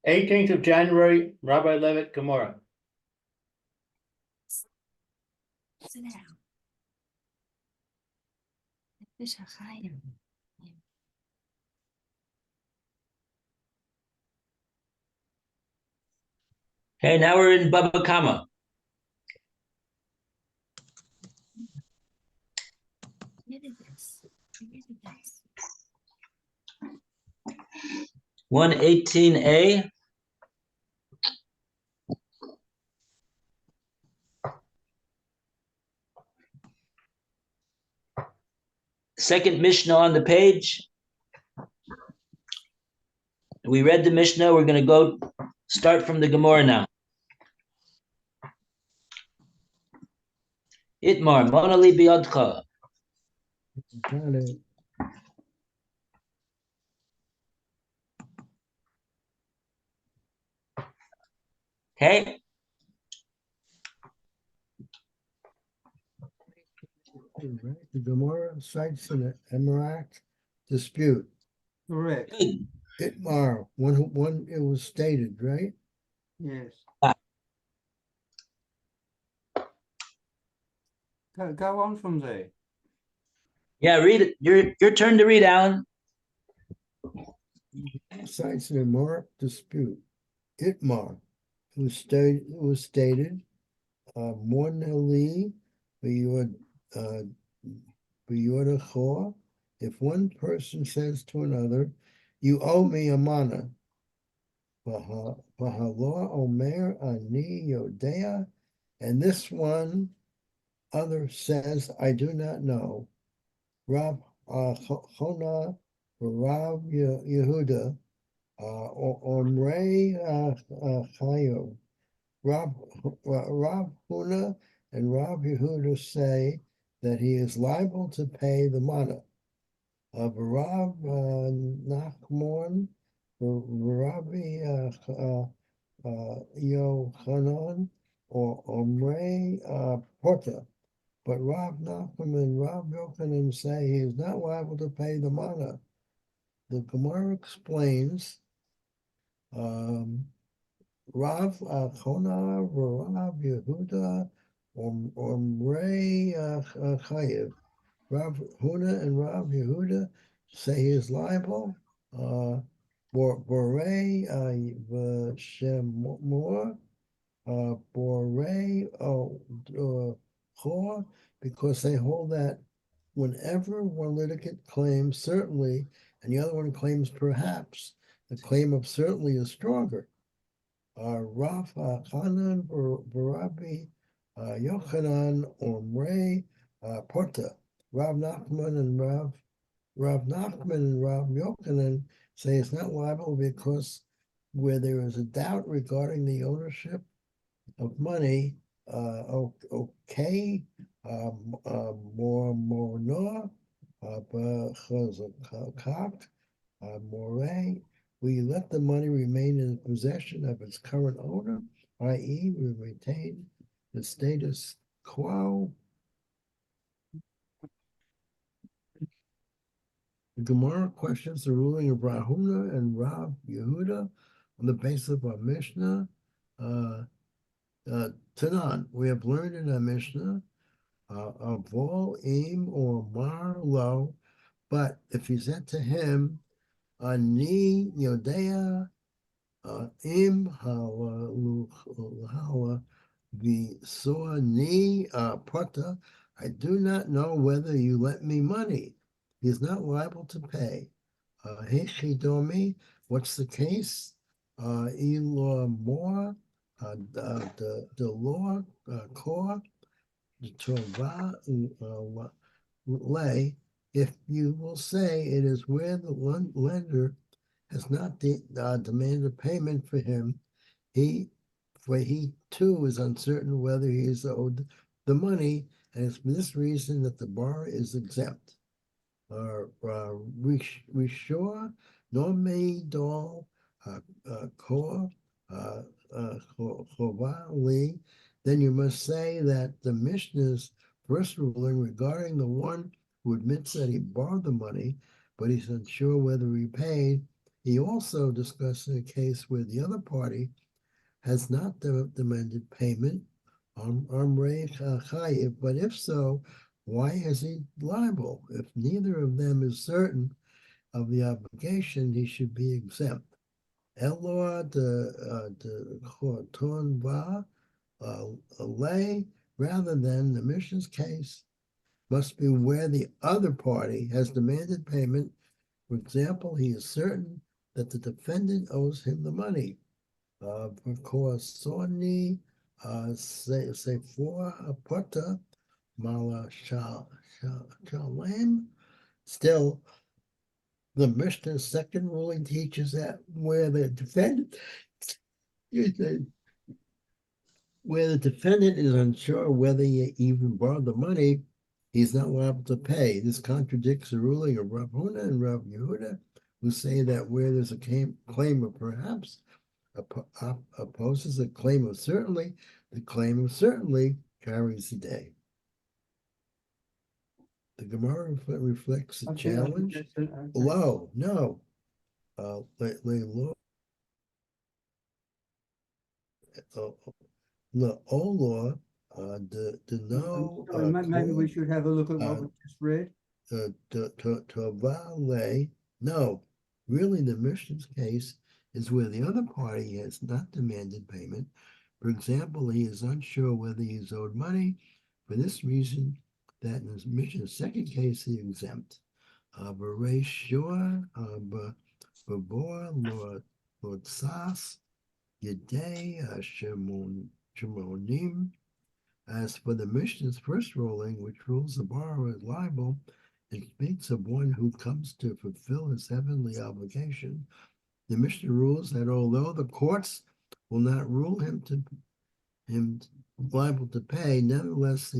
18th of January, Rabbi Levitt, Gemora. Sit down. Fish are hiding. Okay, now we're in Bava Kama. Where did this? 118a. Second Mishnah on the page. We read the Mishnah. We're going to go start from the Gemora now. Itmar, Monali Biyadcha. Okay. The Gemora cites an Emirac dispute. Correct. Good. Itmar, one it was stated, right? Yes. Go on from there. Yeah, read it. Your turn to read, Alan. Cites an Emirac dispute. Itmar, it was stated, Mornali, B'yodachor, if one person says to another, you owe me a mana. V'halo omer ani yodea, and this one other says, I do not know. Rav Chona, Rav Yehuda, Omrei Chayo. Rav Huna and Rav Yehuda say that he is liable to pay the mana. Rav Nachmon, Rabbi Yochanan, or Omrei Porta. But Rav Nachman and Rav Yochanan say he is not liable to pay the mana. The Gemara explains, Rav Chona, Rav Yehuda, Omrei Chayev. Rav Huna and Rav Yehuda say he is liable. Borei V'Shemor, Borei Chor, because they hold that whenever one litigant claims certainly and the other one claims perhaps, the claim of certainly is stronger. Rav Chanan, Barabi, Yochanan, Omrei, Porta. Rav Nachman and Rav Yochanan say it's not liable because where there is a doubt regarding the ownership of money, okay, more no, more, we let the money remain in possession of its current owner, i.e., we retain the status quo. The Gemara questions the ruling of Rav Huna and Rav Yehuda on the basis of our Mishnah. Tanan, we have learned in our Mishnah, Avol im or mar lo, but if he said to him, Ani yodea im hala v'soa ni prata, I do not know whether you lent me money. He is not liable to pay. Hechidomi, what's the case? Ilo more, the law core, the tova lay. If you will say it is where the lender has not demanded payment for him, he too is uncertain whether he is owed the money, and it's for this reason that the borrower is exempt. Rishor no me dol kor chovali. Then you must say that the Mishnah's first ruling regarding the one who admits that he borrowed the money, but he's unsure whether he paid, He also discussed a case where the other party has not demanded payment on Amrei Chayiv, but if so, why is he liable? If neither of them is certain of the obligation, he should be exempt. Elor de Choton Va lay, rather than the Mishnah's case, must be where the other party has demanded payment. For example, he is certain that the defendant owes him the money. Because Sony say for a pota mala shalem. Still, the Mishnah's second ruling teaches that where the defendant is unsure whether he even borrowed the money, he's not liable to pay. This contradicts the ruling of Rav Huna and Rav Yehuda, who say that where there's a claim of perhaps opposes a claim of certainly, the claim of certainly carries the day. The Gemara reflects the challenge. Low, no. The law, the no. Sorry, maybe we should have a look at what we just read. To valet, no. Really, the Mishnah's case is where the other party has not demanded payment. For example, he is unsure whether he is owed money. For this reason, that in his Mishnah's second case, he exempt. Bereshua, Babor, Lord Sas, Yedei, Shemonim. As for the Mishnah's first ruling, which rules the borrower is liable, it speaks of one who comes to fulfill his heavenly obligation. The Mishnah rules that although the courts will not rule him liable to pay, nevertheless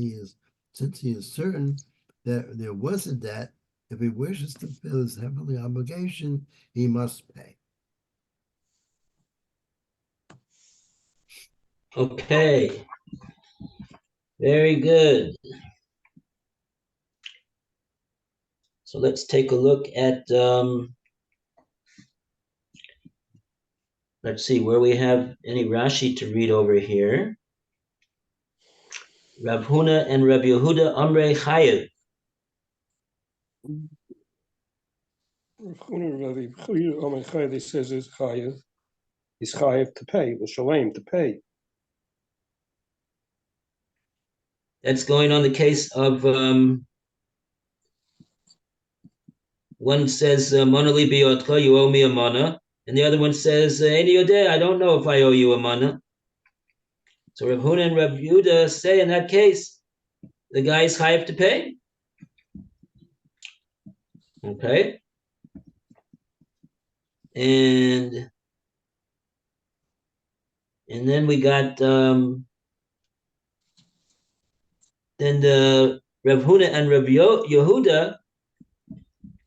since he is certain that there was a debt, if he wishes to fulfill his heavenly obligation, he must pay. Okay. Very good. So let's take a look at, let's see where we have any Rashi to read over here. Rav Huna and Rav Yehuda Amrei Chayev. He says is chayev. He's chayev to pay. L'shalem, to pay. That's going on the case of one says Mana li biyotka, you owe me a mana, and the other one says Eini yodeh, I don't know if I owe you a mana. So Rav Huna and Rav Yehuda say in that case, the guy is chayev to pay. Okay. And then we got then the Rav Huna and Rav Yehuda,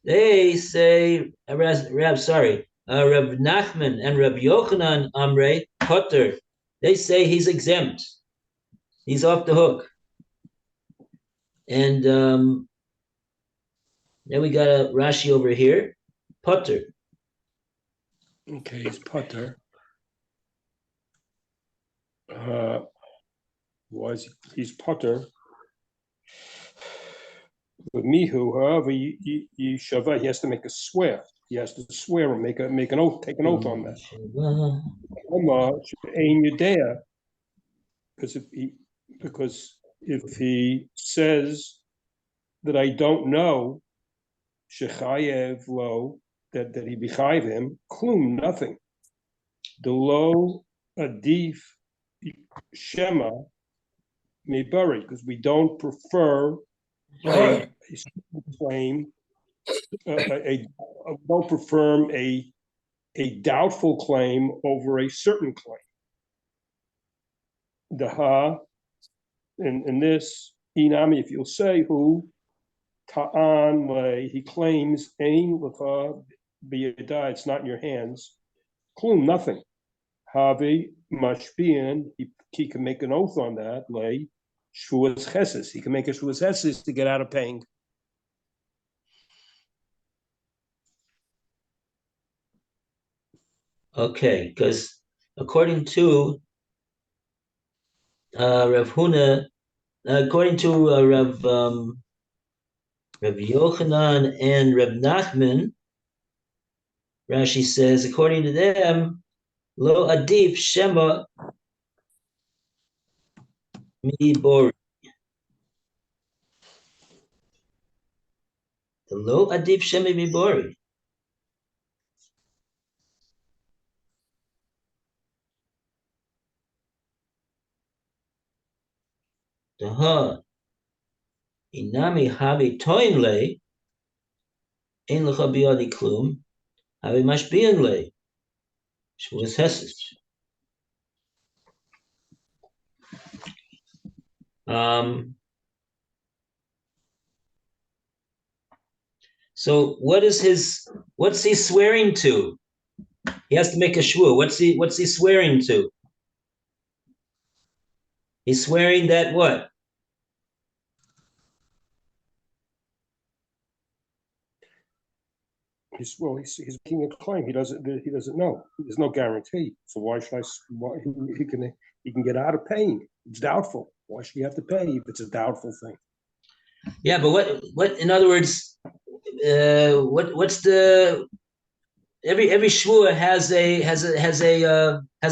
they say Rav Nachman and Rav Yochanan Amrei Potter, they say he's exempt, he's off the hook. And then we got a Rashi over here, Potter. Okay, he's putter. He's putter. With Mihu, however, he has to make a swear. He has to swear and make an oath, take an oath on that. Because if he says that I don't know, shechayev lo, that he bechayev him, klum, nothing. The lo adif shema may bury, because we don't prefer a claim, don't prefer a doubtful claim over a certain claim. The ha in this inami, if you'll say who ta'an le, he claims ein lecha biyada, it's not in your hands. Klum, nothing. Havi mashbian, he can make an oath on that. Le shvuas cheses, he can make a shvuas cheses to get out of paying. Okay, because according to Rav Huna, according to Rav Yochanan and Rav Nachman, Rashi says, according to them, lo adif shema mi bori. The lo adif shema mi bori. The ha inami habi toin le ein lecha biadi klum habi mashbian le shvus heses. So what's he swearing to? He has to make a shvua. What's he swearing to? He's swearing that what? He's making a claim. He doesn't know. There's no guarantee. So why should he can get out of paying? It's doubtful. Why should he have to pay if it's a doubtful thing? Yeah, but what in other words, what's the every shvua has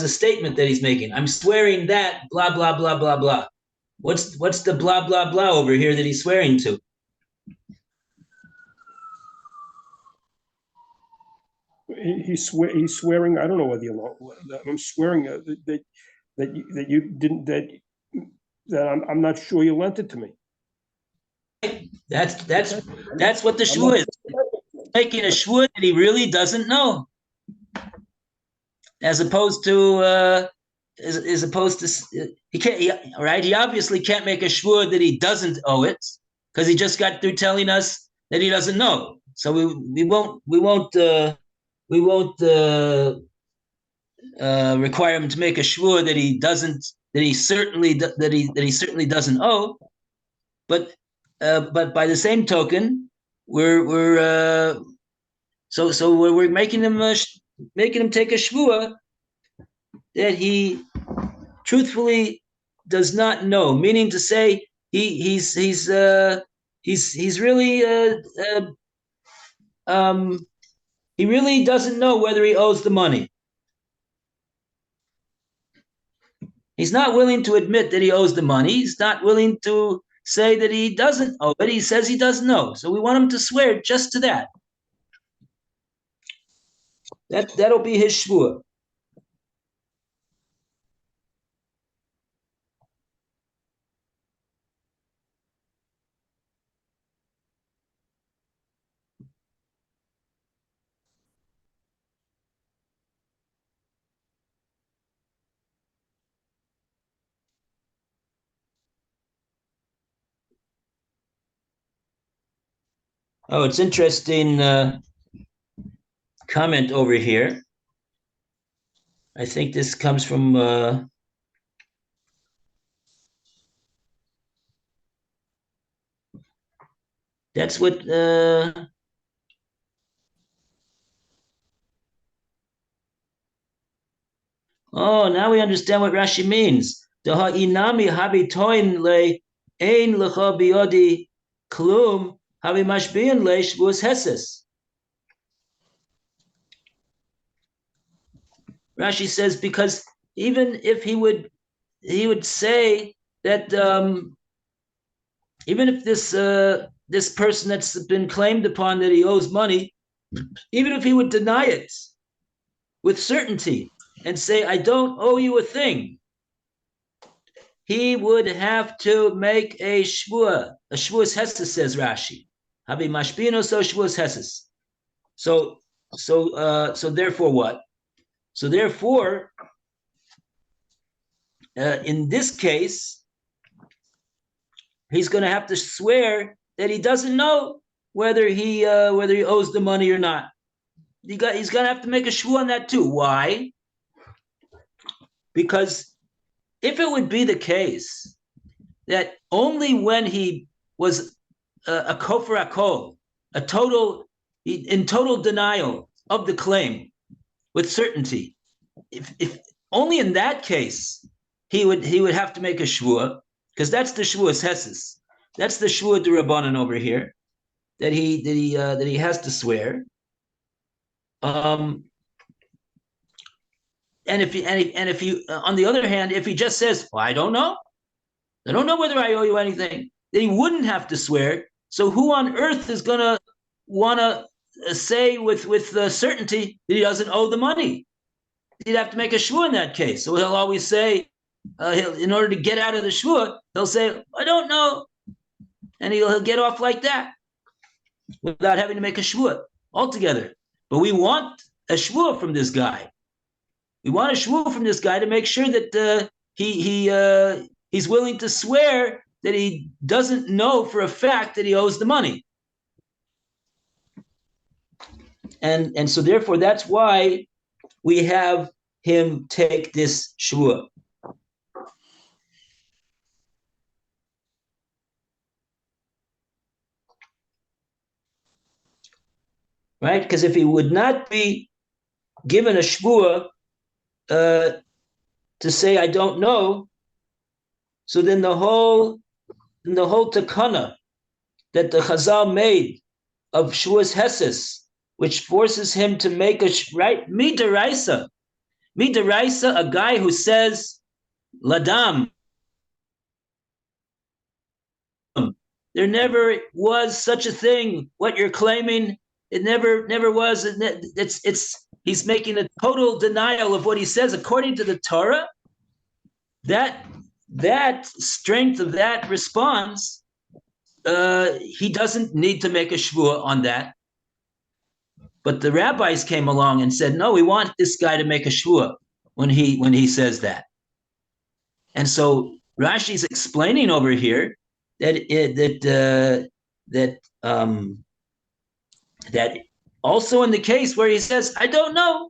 a statement that he's making. I'm swearing that blah blah blah blah blah. What's the blah blah blah over here that he's swearing to? He's swearing. I don't know whether you know. I'm swearing that you didn't that I'm not sure you lent it to me. That's what the shvua is. Making a shvua that he really doesn't know, as opposed to he can't, right? He obviously can't make a shvua that he doesn't owe it because he just got through telling us that he doesn't know. So we won't require him to make a shvua that he certainly doesn't owe. But by the same token, we're making him take a shvua that he truthfully does not know. Meaning to say, he's really he really doesn't know whether he owes the money. He's not willing to admit that he owes the money. He's not willing to say that he doesn't owe it. He says he doesn't know. So we want him to swear just to that. That'll be his shvua. Oh, it's interesting comment over here. I think this comes from that's what oh, now we understand what Rashi means. Daha inami habi toin le ein lecha biodi klum habi mashbian le shvus heses. Rashi says because even if he would say that even if this person that's been claimed upon that he owes money, even if he would deny it with certainty and say, I don't owe you a thing, he would have to make a shvua heses, says Rashi. Habi mashbino so shvuas heses. So therefore what? So therefore, in this case, he's going to have to swear that he doesn't know whether he owes the money or not. He's going to have to make a shvua on that too. Why? Because if it would be the case that only when he was a kofar akol, in total denial of the claim, with certainty. If only in that case he would have to make a shvua, because that's the shvuas hesses. That's the shvua d'Rabbanan over here that he has to swear. And if you on the other hand, if he just says, well, I don't know whether I owe you anything, then he wouldn't have to swear. So who on earth is going to want to say with certainty that he doesn't owe the money? He'd have to make a shvua in that case. So he'll always say, in order to get out of the shvua, he'll say, I don't know. And he'll get off like that without having to make a shvua altogether. But we want a shvua from this guy. We want a shvua from this guy to make sure that he's willing to swear that he doesn't know for a fact that he owes the money. And so therefore, that's why we have him take this shvua. Right? Because if he would not be given a shvua to say, I don't know, so then the whole takana that the Chazal made of shvuas hesses, which forces him to make a right midaraisa, a guy who says ladam, there never was such a thing. What you're claiming, it never was. He's making a total denial of what he says according to the Torah. That strength of that response, he doesn't need to make a shvua on that. But the rabbis came along and said, no, we want this guy to make a shvua when he says that. And so Rashi's explaining over here that also in the case where he says, I don't know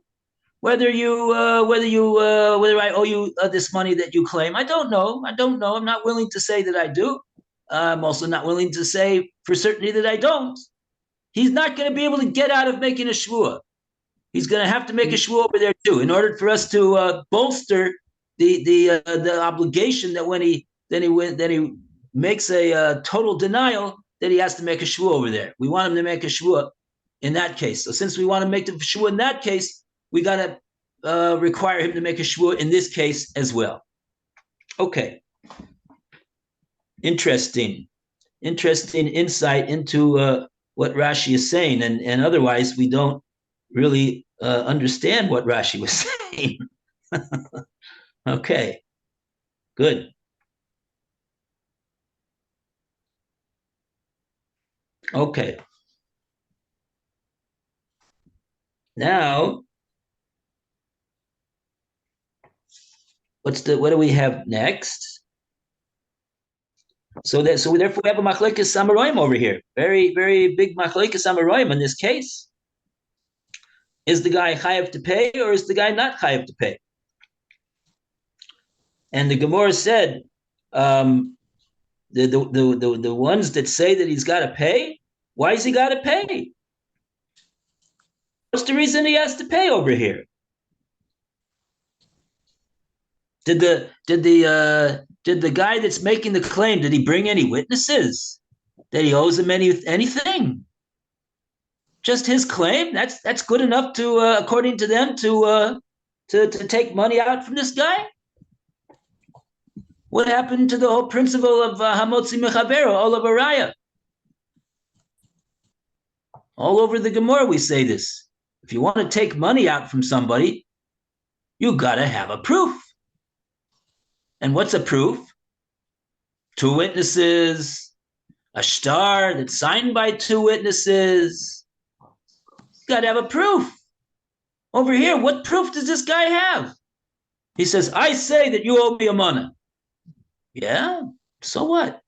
whether I owe you this money that you claim. I don't know. I'm not willing to say that I do. I'm also not willing to say for certainty that I don't. He's not going to be able to get out of making a shvua. He's going to have to make a shvua over there too, in order for us to bolster the obligation that when he makes a total denial, that he has to make a shvua over there. We want him to make a shvua in that case. So since we want to make the shvua in that case, we got to require him to make a shvua in this case as well. Okay. Interesting insight into what Rashi is saying, and otherwise we don't really understand what Rashi was saying. Okay, good. Okay. Now, what do we have next? So therefore we have a machlekes amaroim over here. Very, very big machlekes amaroim in this case. Is the guy chayav to pay, or is the guy not chayav to pay? And the Gemora said, the ones that say that he's got to pay, why has he got to pay? What's the reason he has to pay over here? Did the guy that's making the claim, did he bring any witnesses that he owes him anything? Just his claim? That's good enough to, according to them, to take money out from this guy? What happened to the whole principle of hamotzi mechavero, olav araya? All over the Gemara we say this. If you want to take money out from somebody, you got to have a proof. And what's a proof? 2 witnesses, a shtar that's signed by 2 witnesses. You got to have a proof. Over here, what proof does this guy have? He says, I say that you owe me a mana. Yeah, so what?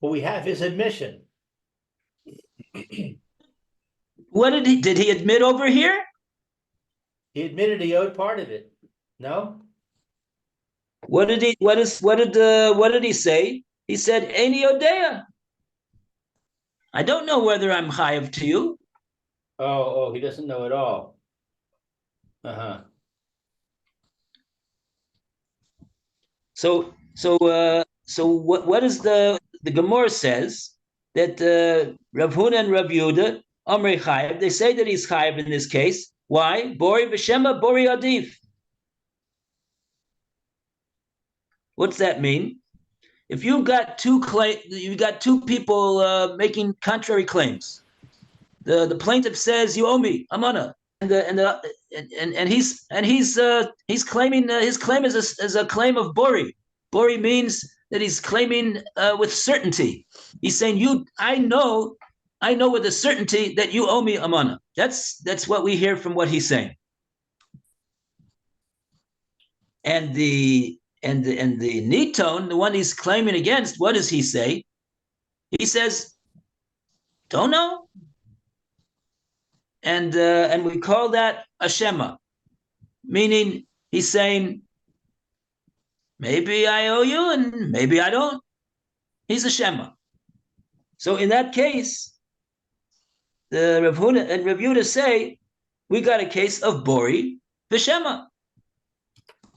But we have his admission. What did he admit over here? He admitted he owed part of it. No? What did he say? He said, Eini Odea. I don't know whether I'm chayiv to you. Oh, he doesn't know at all. Uh-huh. So what is the Gemora says that Rav Huna and Rav Yehuda Amrei chayiv. They say that he's chayiv in this case. Why? Bori b'shema bori adif. What's that mean? If you've got two people making contrary claims, the plaintiff says you owe me amana, and he's claiming his claim is a claim of bori. Bori means that he's claiming with certainty. He's saying I know with a certainty that you owe me amana. That's what we hear from what he's saying. And the Niton, the one he's claiming against, what does he say? He says, don't know. And we call that a shema, meaning he's saying, maybe I owe you and maybe I don't. He's a shema. So in that case, the Rav Huna and Rav Yehuda say, we got a case of bori v'shema.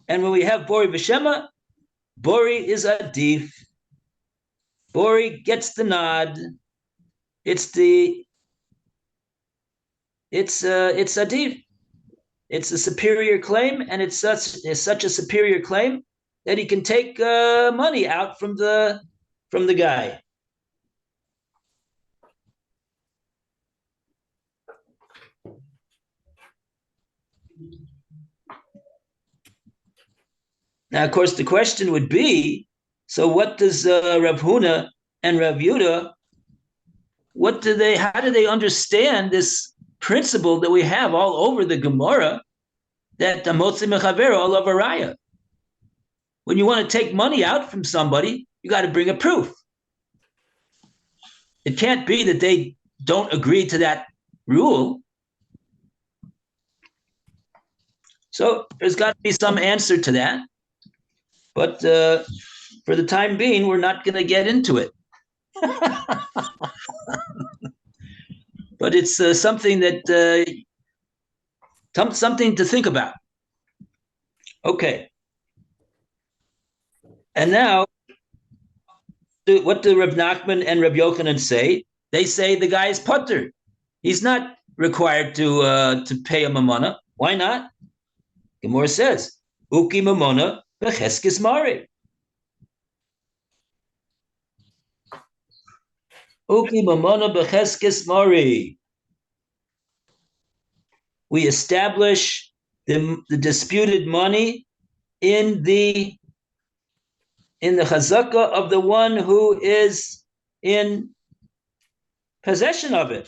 And when we have bori v'shema, bori is a dif. Bori gets the nod. It's a dif. It's a superior claim, and it's such a superior claim that he can take money out from the guy. Now, of course, the question would be, so what does Rav Huna and Rav Yehuda, how do they understand this principle that we have all over the Gemora, that the motzi mechaver olav araya? When you want to take money out from somebody, you got to bring a proof. It can't be that they don't agree to that rule. So there's got to be some answer to that. But for the time being, we're not going to get into it. But it's something something to think about. Okay. And now, what do Reb Nachman and Reb Yochanan say? They say the guy is putter. He's not required to pay a mamona. Why not? Gemora says, "Uki mamona becheskes mari." Uki mamona becheskes mari. We establish the disputed money in the chazakah of the one who is in possession of it.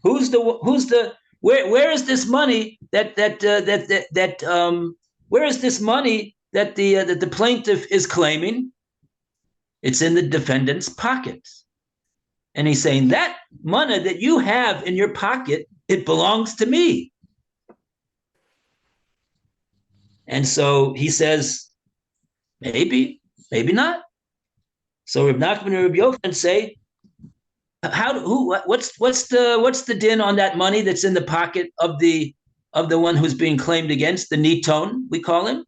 Where is this money where is this money that the plaintiff is claiming? It's in the defendant's pocket. And he's saying that money that you have in your pocket, it belongs to me. And so he says, maybe not. So Reb Nachman and Reb Yochanan say, what's the din on that money that's in the pocket of the one who's being claimed against, the niton, we call him?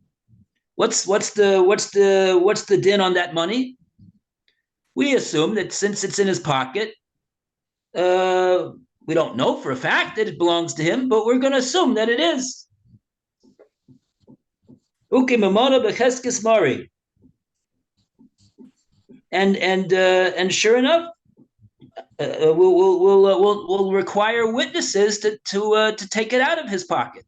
What's the din on that money? We assume that since it's in his pocket, we don't know for a fact that it belongs to him, but we're going to assume that it is. Uki mamona becheskes mari. And sure enough, we'll require witnesses to take it out of his pocket.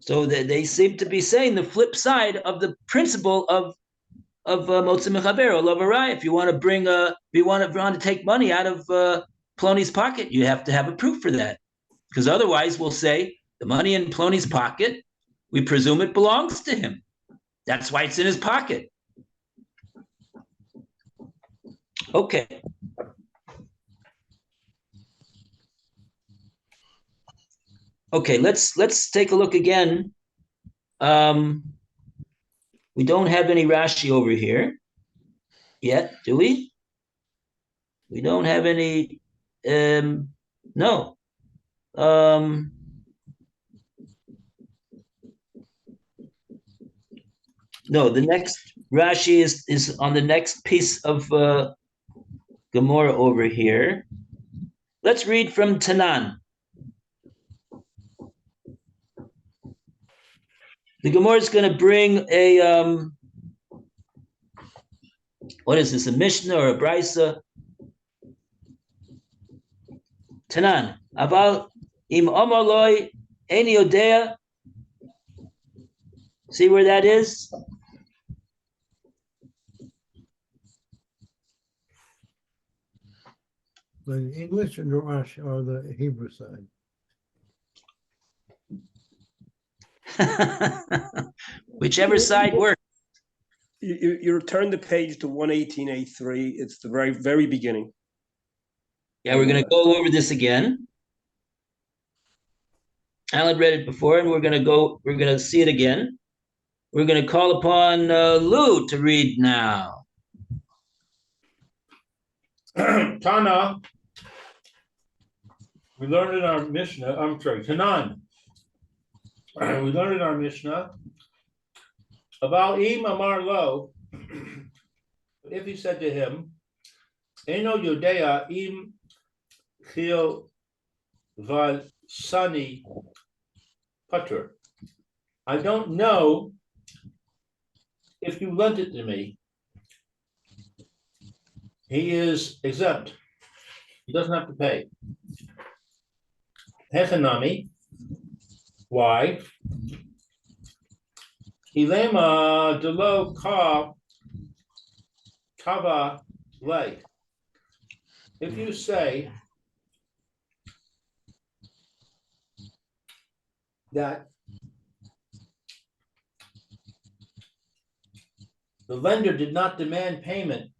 So they seem to be saying the flip side of the principle of motzi mechaber olav araya. If you want to take money out of Plony's pocket, you have to have a proof for that, because otherwise we'll say the money in Plony's pocket, we presume it belongs to him. That's why it's in his pocket. Okay. Okay, let's take a look again We don't have any Rashi over here yet, do we? We don't have any, no. No, the next Rashi is on the next piece of Gemora over here. Let's read from Tanan. The Gemara is going to bring a, what is this, a Mishnah or a Brisa? Tanan, aval im amaloi eni odea. See where that is? The English and the Rashi or the Hebrew side. Whichever side works. You turn the page to 118A3. It's the very, very beginning. Yeah, we're going to go over this again. Alan read it before, and we're going to see it again. We're going to call upon Lou to read now. Tana, we learned in our Mishnah, I'm sorry, Tanan. We learned in our Mishnah about Im Amar Lo, if he said to him, Eno Yodea Im Chil Val Sani Patur. I don't know if you lent it to me. He is exempt. He doesn't have to pay. Hechanami. Why? Ilema delo ka tava le. If you say that the lender did not demand payment,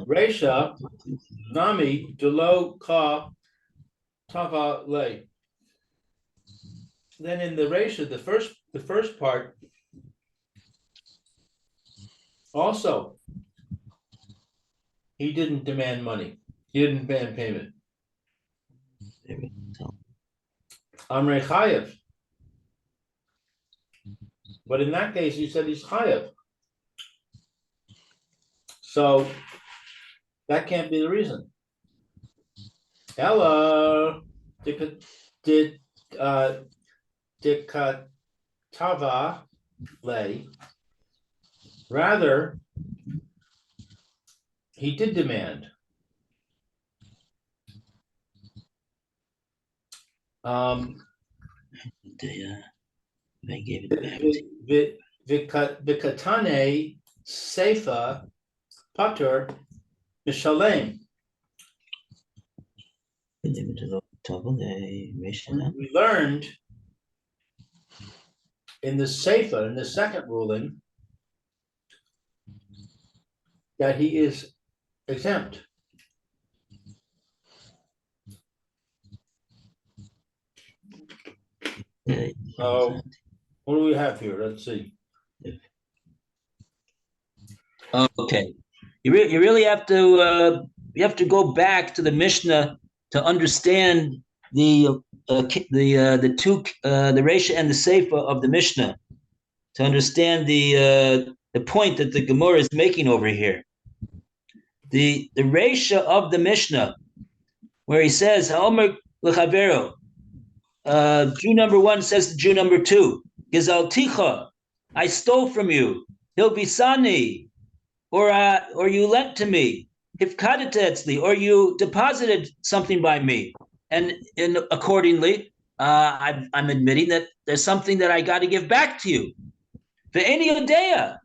Resha Nami Delo Ka Tava Le. Then in the Resha, the first part, also he didn't demand money. He didn't demand payment. Amrei Chayev. But in that case, he said he's Chayev. So that can't be the reason. Ella did Katava lay. Rather, he did demand. I gave it back. Vikatane Seifa Pater Mishalem. We learned in the Seifa, in the second ruling, that he is exempt. So, what do we have here? Let's see. Okay, you really have to go back to the Mishnah to understand the Reisha and the Seifa of the Mishnah, to understand the point that the Gemora is making over here. The Reisha of the Mishnah, where he says, "Haomer l'chavero," Jew number one says to Jew number two, "Gizalticha, I stole from you. Hilbisani, or you lent to me. Hifkadetetzli, or you deposited something by me, and accordingly, I'm admitting that there's something that I got to give back to you. Ve'eni yodea,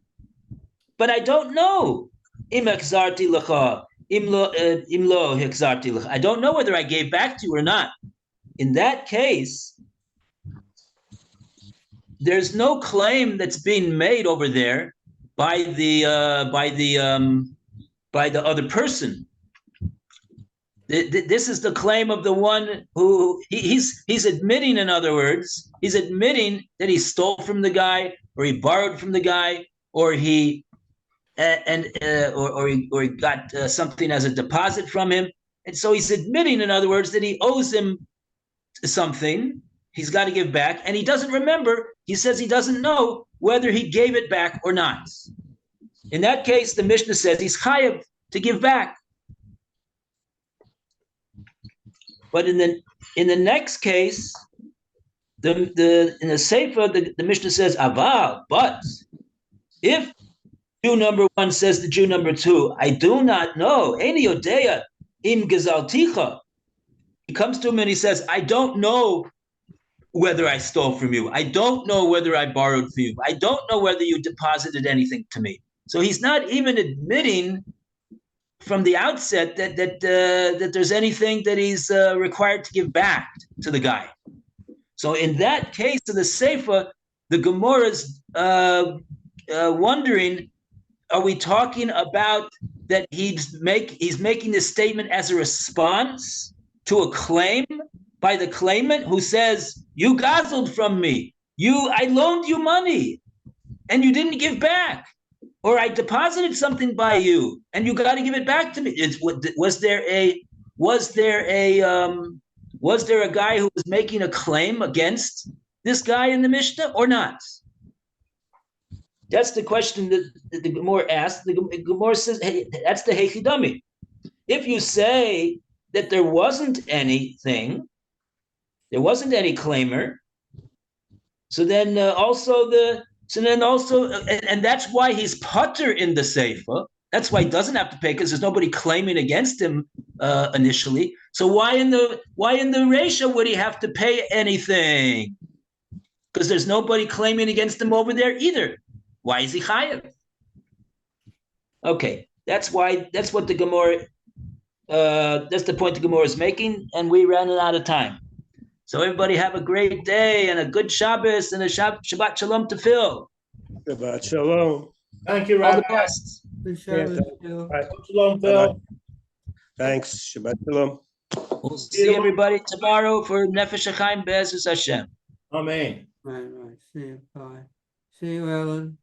but I don't know. Im hechzarti lecha, im lo hechzarti lecha. I don't know whether I gave back to you or not. In that case, there's no claim that's being made over there by the other person. This is the claim of the one who he's admitting. In other words, he's admitting that he stole from the guy, or he borrowed from the guy, or he or he got something as a deposit from him, and so he's admitting, in other words, that he owes him something. He's got to give back, and he doesn't remember. He says he doesn't know whether he gave it back or not. In that case, the Mishnah says he's chayav to give back. But in the next case, in the Sefer, the Mishnah says aval. But if Jew number one says to Jew number two, I do not know, Eini yodea im gezalticha. He comes to him and he says, I don't know whether I stole from you. I don't know whether I borrowed from you. I don't know whether you deposited anything to me. So he's not even admitting from the outset that there's anything that he's required to give back to the guy. So in that case of the Sefer, the Gemora is wondering, are we talking about that he's making this statement as a response to a claim by the claimant who says, you guzzled from me, I loaned you money and you didn't give back, or I deposited something by you and you got to give it back to me. Was there a guy who was making a claim against this guy in the Mishnah or not? That's the question that the Gemora asked. The Gemora says, hey, that's the Hechidami. If you say that there wasn't anything, there wasn't any claimer, so then and that's why he's putter in the Sefer. That's why he doesn't have to pay, because there's nobody claiming against him initially. So why in the Reisha would he have to pay anything? Because there's nobody claiming against him over there either. Why is he chayav? Okay, that's what the Gemora. That's the point the Gemora is making, and we ran out of time. So everybody have a great day and a good Shabbos and a Shabbat Shalom to Phil. Shabbat Shalom. Thank you, All Rabbi. the best. Good Shabbos, Yeah, Phil. Bye. Shalom, Phil. Thanks. Shabbat Shalom. We'll see everybody tomorrow for Nefesh HaChaim Be'ezus Hashem. Amen. Right. See you. Bye. See you, Ellen.